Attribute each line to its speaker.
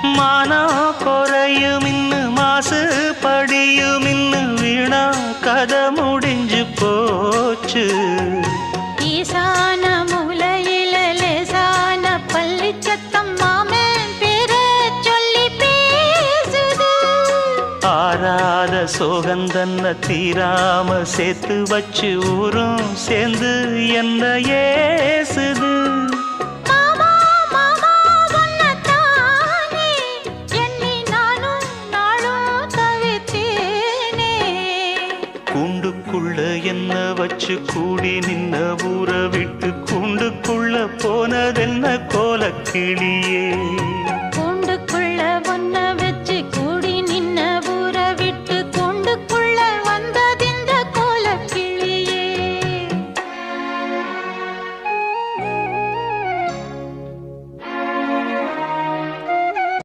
Speaker 1: மானம் குறையும் இன்னு மாசு படியும் இன்னு வீணா கதை முடிஞ்சு போச்சு.
Speaker 2: ஈசான மூலையில லேசான பள்ளி சத்தம் மாமன் பேர சொல்லி பேசுது.
Speaker 1: ஆறாத சோகந்தன்ன தீராம சேர்த்து வச்சு ஊரும் சேர்ந்து என்ன ஏசுது.
Speaker 2: மாமா மாமா உன்னத்தானே எண்ணி நானும் நாளும் தவித்தேனே.
Speaker 1: கூண்டுக்குள்ள என்ன வச்சு